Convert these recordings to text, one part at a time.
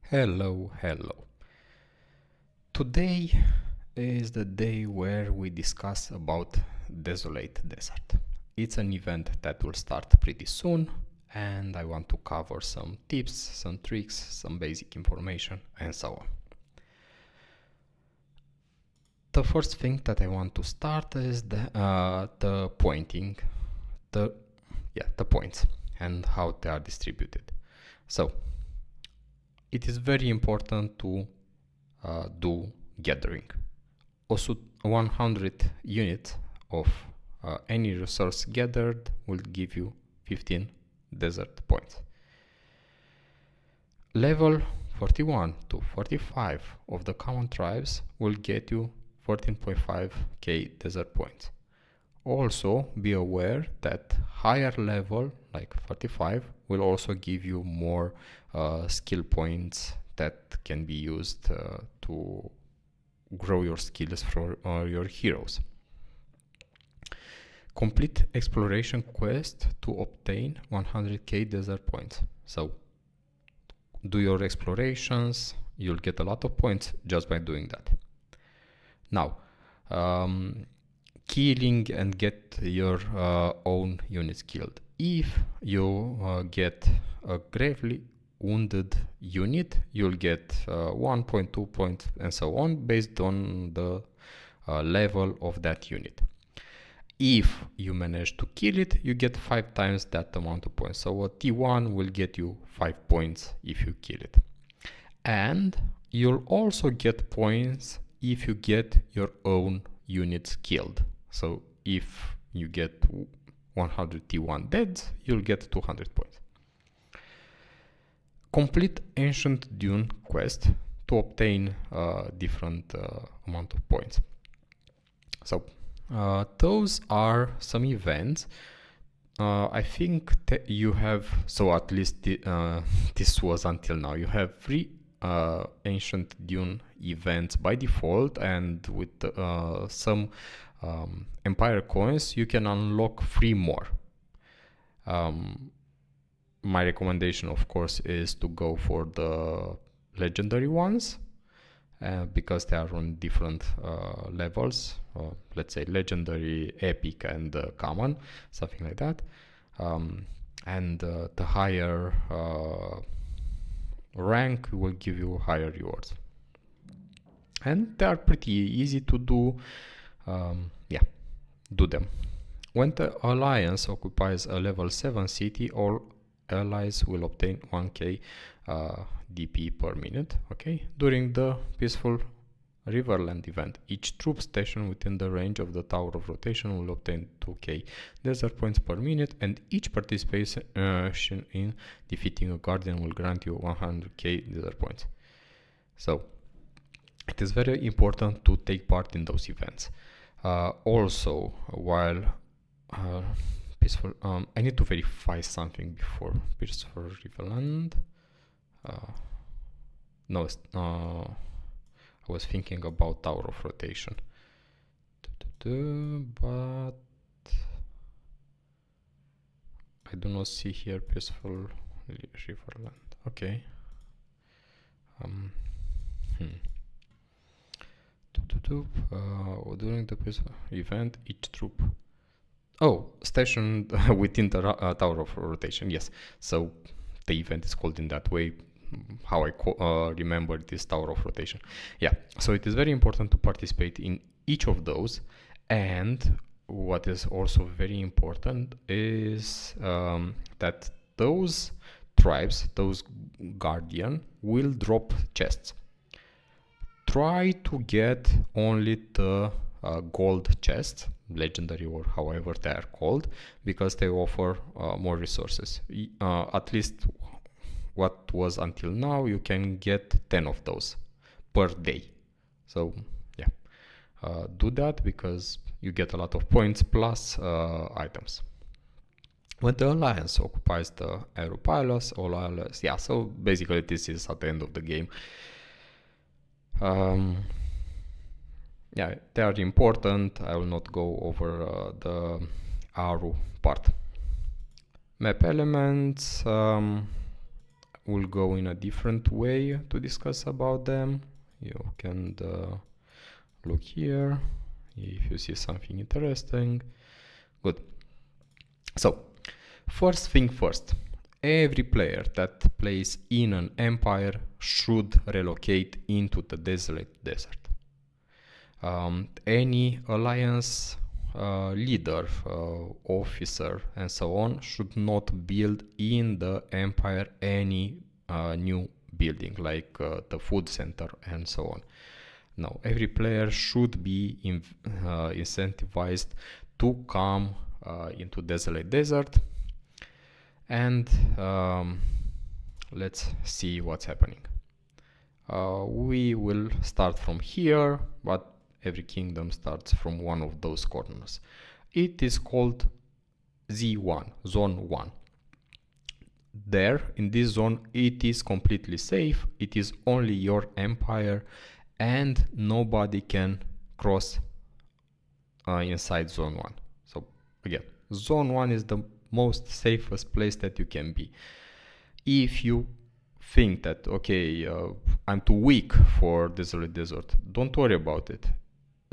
Hello, hello. Today is the day where we discuss about Desolate Desert. It's an event that will start pretty soon, and I want to cover some tips, some tricks, some basic information, and so on. The first thing that I want to start is the pointing, the points and how they are distributed. So it is very important to do gathering. Also, 100 units of any resource gathered will give you 15 desert points. Level 41 to 45 of the common tribes will get you 14.5k desert points. Also, be aware that higher level, like 45, will also give you more skill points that can be used to grow your skills for your heroes. Complete exploration quest to obtain 100k desert points. So do your explorations, you'll get a lot of points just by doing that. Now, killing and get your own units killed. If you get a gravely wounded unit, you'll get 1.2 points and so on based on the level of that unit. If you manage to kill it, you get 5 times that amount of points. So a T1 will get you 5 points if you kill it. And you'll also get points if you get your own units killed. So if you get 100 T1 deads, you'll get 200 points. Complete Ancient Dune quest to obtain different amount of points. So those are some events. I think you have, so at least this was until now, you have 3 Ancient Dune events by default, and with some Empire coins you can unlock 3 more. My recommendation, of course, is to go for the legendary ones because they are on different levels. Let's say legendary, epic, and common, something like that. And the higher rank will give you higher rewards. And they are pretty easy to do. Do them. When the alliance occupies a level 7 city, all allies will obtain 1k DP per minute. Okay, during the peaceful Riverland event, each troop station within the range of the Tower of Rotation will obtain 2k desert points per minute, and each participation in defeating a guardian will grant you 100k desert points. So it is very important to take part in those events. Also, while peaceful, I need to verify something before peaceful Riverland. No, I was thinking about Tower of Rotation, but I do not see here peaceful Riverland. Okay. During the peaceful event, each troop. Oh, stationed within the Tower of Rotation. Yes. So the event is called in that way. How I remember this Tower of Rotation. Yeah. So it is very important to participate in each of those. And what is also very important is that those tribes, those guardian, will drop chests. Try to get only the gold chests, legendary or however they are called, because they offer more resources. At least what was until now, you can get 10 of those per day. So yeah, do that because you get a lot of points plus items. When the alliance occupies the Aeropalace, all allies, yeah, so basically this is at the end of the game. Yeah, they are important. I will not go over the Aru part. Map elements, will go in a different way to discuss about them. You can look here if you see something interesting. Good. So, first thing first, every player that plays in an empire should relocate into the Desolate Desert. Any alliance leader, officer, and so on should not build in the empire any new building like the food center and so on. No, every player should be incentivized to come into Desolate Desert, and let's see what's happening. We will start from here, but every kingdom starts from one of those corners. It is called Z1, Zone 1. There, in this zone, it is completely safe. It is only your empire, and nobody can cross inside Zone 1. So, again, Zone 1 is the most safest place that you can be. If you think that, okay, I'm too weak for Desolate Desert, don't worry about it.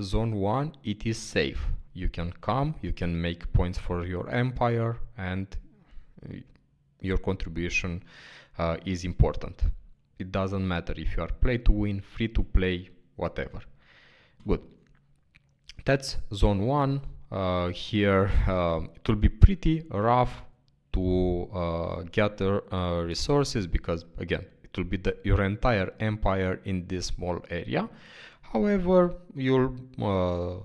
Zone 1, it is safe. You can come, you can make points for your empire, and your contribution is important. It doesn't matter if you are play to win, free to play, whatever. Good. That's Zone 1. Here it will be pretty rough to gather resources, because again, it will be your entire empire in this small area. However, you'll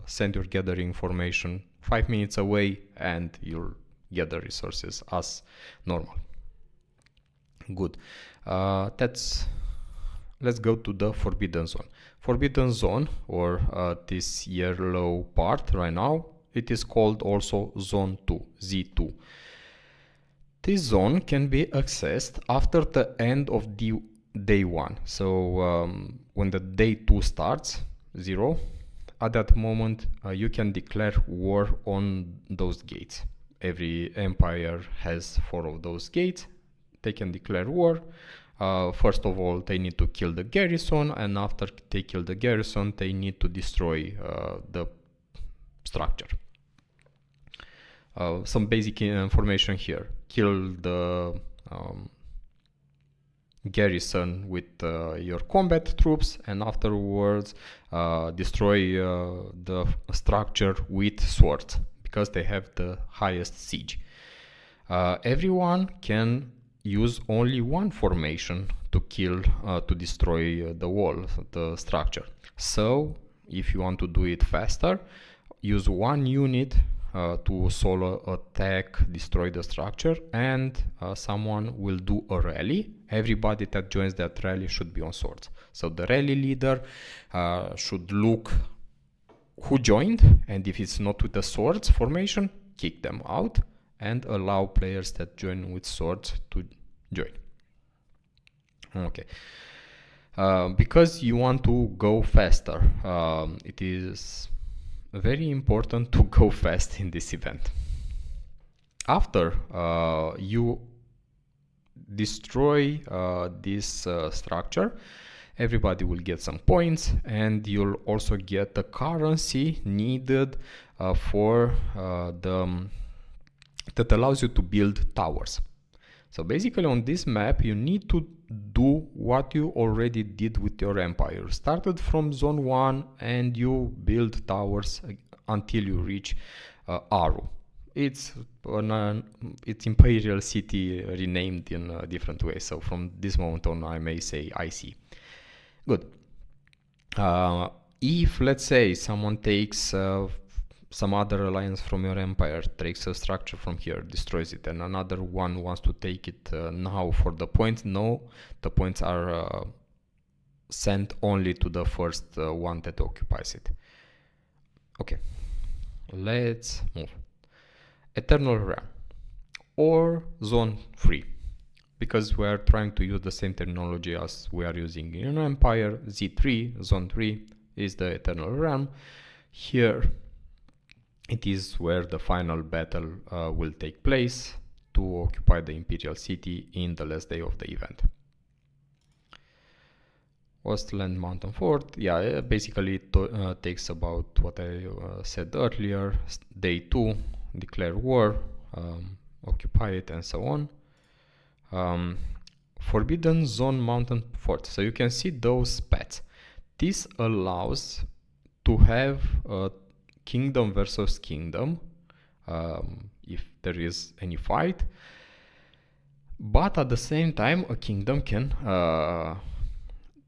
send your gathering information 5 minutes away and you'll gather resources as normal. Good. Let's go to the Forbidden Zone. Forbidden Zone, or this yellow part right now, it is called also Zone 2, Z2. This zone can be accessed after the end of day 1. So when the day 2 starts, 0, at that moment you can declare war on those gates. Every empire has 4 of those gates. They can declare war. First of all, they need to kill the garrison, and after they kill the garrison, they need to destroy the structure. Some basic information here. Kill the garrison with your combat troops, and afterwards destroy the structure with swords, because they have the highest siege. Everyone can use only one formation to kill, to destroy the wall, the structure. So if you want to do it faster, use one unit to solo attack, destroy the structure, and someone will do a rally. Everybody that joins that rally should be on swords. So the rally leader should look who joined, and if it's not with the swords formation, kick them out and allow players that join with swords to join. Okay. Because you want to go faster, it is very important to go fast in this event. After you destroy this structure, everybody will get some points, and you'll also get the currency needed for that allows you to build towers. So basically on this map you need to do what you already did with your empire. You started from zone 1 and you build towers until you reach Aru. It's imperial city renamed in a different way, so from this moment on I may say IC. Good. If let's say someone takes some other alliance from your empire, takes a structure from here, destroys it, and another one wants to take it now for the points, no, the points are sent only to the first one that occupies it. Okay, let's move. Eternal Realm or Zone 3, because we are trying to use the same terminology as we are using in Empire. Z3, Zone 3 is the Eternal Realm. Here it is where the final battle will take place to occupy the Imperial City in the last day of the event. Ostland Mountain Fort. Yeah, basically it takes about what I said earlier. Day 2, declare war, occupy it, and so on. Forbidden Zone Mountain Fort. So you can see those paths. This allows to have a kingdom versus kingdom if there is any fight. But at the same time, a kingdom can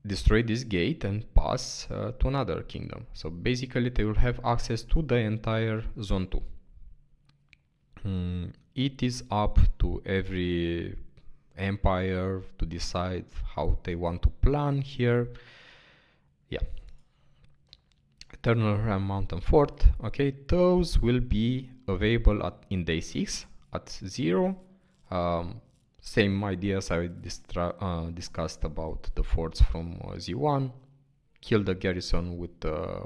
destroy this gate and pass to another kingdom. So basically they will have access to the entire zone 2. It is up to every empire to decide how they want to plan here. Yeah. Eternal Ram Mountain Fort. Okay, those will be available in day 6 at 0. Same ideas I discussed about the forts from Z1. Kill the garrison with the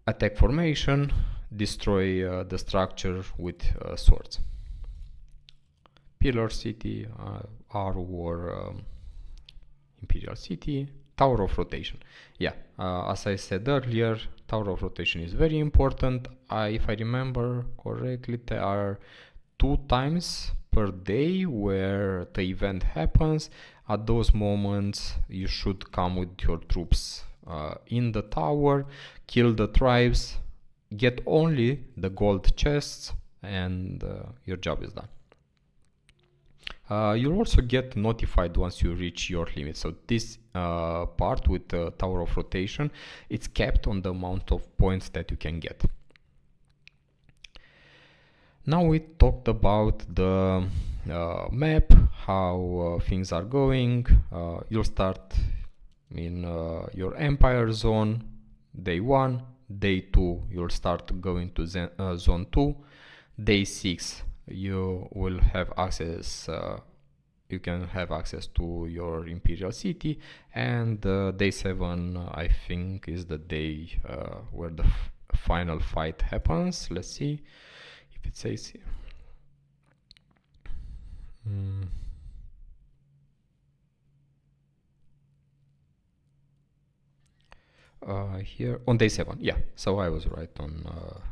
attack formation, destroy the structure with swords. Pillar City, R or Imperial City, Tower of Rotation. Yeah, as I said earlier, Tower of Rotation is very important. If I remember correctly, there are 2 times per day where the event happens. At those moments you should come with your troops in the tower, kill the tribes, get only the gold chests, and your job is done. You'll also get notified once you reach your limit. So this part with the Tower of Rotation, it's capped on the amount of points that you can get. Now we talked about the map, how things are going. You'll start in your empire zone, day 1. Day 2, you'll start going to zone 2. Day 6, you will have access, you can have access to your Imperial City. And day 7, I think, is the day where the final fight happens. Let's see if it says here. Here on day 7, yeah, so I was right on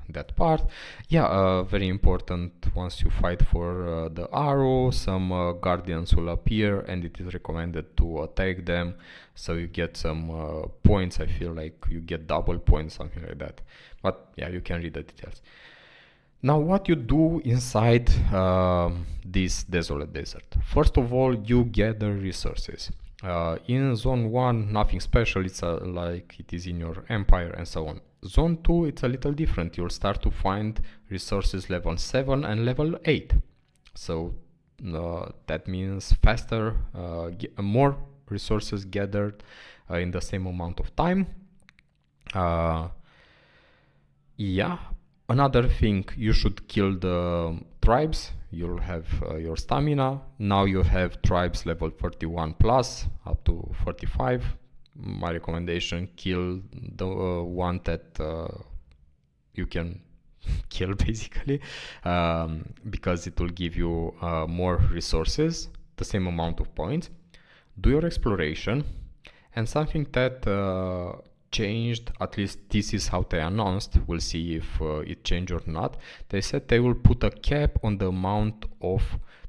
that part. Yeah, very important. Once you fight for the arrow, some guardians will appear and it is recommended to attack them, so you get some points. I feel like you get double points, something like that, but yeah, you can read the details. Now, what you do inside this Desolate Desert? First of all, you gather resources. In zone 1, nothing special, it's like it is in your empire and so on. Zone 2, it's a little different. You'll start to find resources level 7 and level 8. So that means faster, more resources gathered in the same amount of time. Yeah, another thing, you should kill the tribes. You'll have your stamina. Now you have tribes level 31 plus up to 45. My recommendation, kill the one that you can kill basically, because it will give you more resources, the same amount of points. Do your exploration, and something that changed, at least this is how they announced, we'll see if it changed or not. They said they will put a cap on the amount of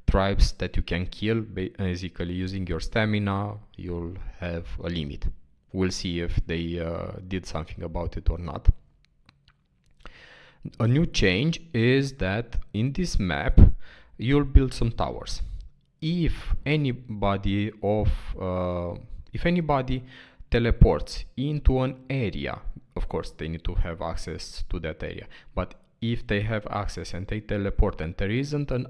tribes that you can kill. Basically, using your stamina, you'll have a limit. We'll see if they did something about it or not. A new change is that in this map you'll build some towers. If anybody teleports into an area, of course they need to have access to that area, but if they have access and they teleport and there isn't an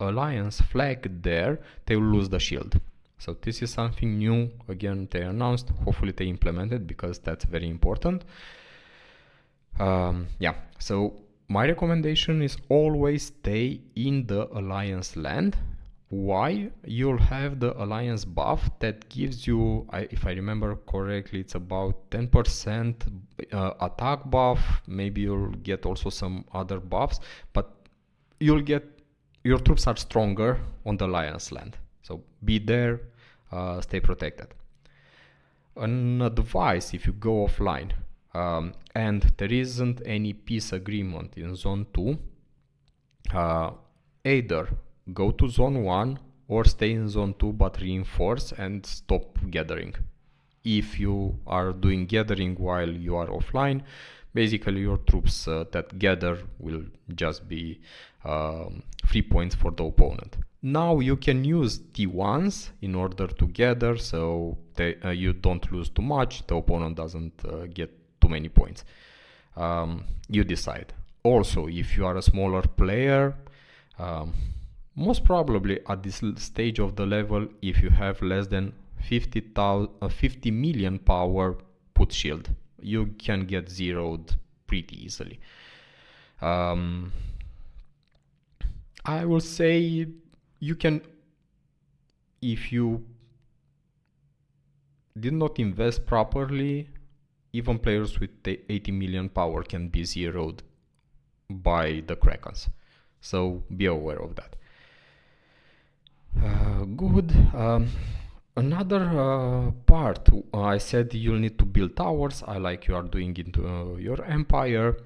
alliance flag there, they will lose the shield. So this is something new, again, they announced. Hopefully they implement it, because that's very important. Yeah, so my recommendation is always stay in the alliance land. Why? You'll have the alliance buff that gives you, if I remember correctly, it's about 10% attack buff. Maybe you'll get also some other buffs, but you'll get, your troops are stronger on the alliance land. So be there, stay protected. An advice if you go offline and there isn't any peace agreement in zone 2, either go to zone 1 or stay in zone 2 but reinforce and stop gathering. If you are doing gathering while you are offline, basically your troops that gather will just be 3 points for the opponent. Now you can use T1s in order to gather, so you don't lose too much, the opponent doesn't get too many points. You decide. Also, if you are a smaller player, most probably at this stage of the level, if you have less than 50 million power, put shield. You can get zeroed pretty easily. I will say you can, if you did not invest properly, even players with 80 million power can be zeroed by the Krakens. So be aware of that. Good. Another part, I said you'll need to build towers. I like you are doing into your empire.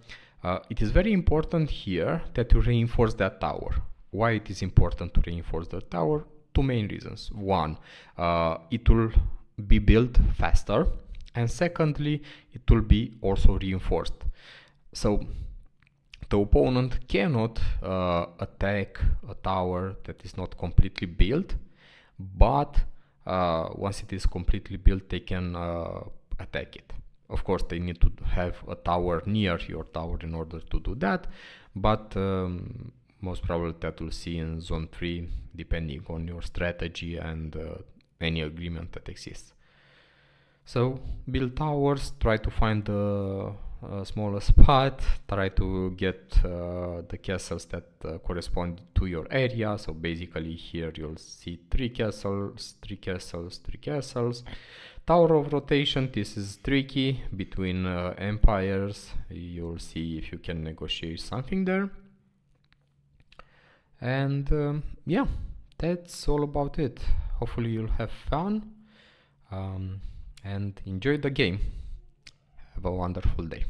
It is very important here that you reinforce that tower. Why it is important to reinforce the tower? Two main reasons. One, it will be built faster, and secondly, it will be also reinforced. So the opponent cannot attack a tower that is not completely built, but once it is completely built, they can attack it. Of course, they need to have a tower near your tower in order to do that, but most probably that we'll see in zone 3, depending on your strategy and any agreement that exists. So build towers, try to find the smallest spot, try to get the castles that correspond to your area. So basically here you'll see 3 castles, 3 castles, 3 castles. Tower of rotation, this is tricky between empires. You'll see if you can negotiate something there. And yeah, that's all about it. Hopefully you'll have fun and enjoy the game. Have a wonderful day.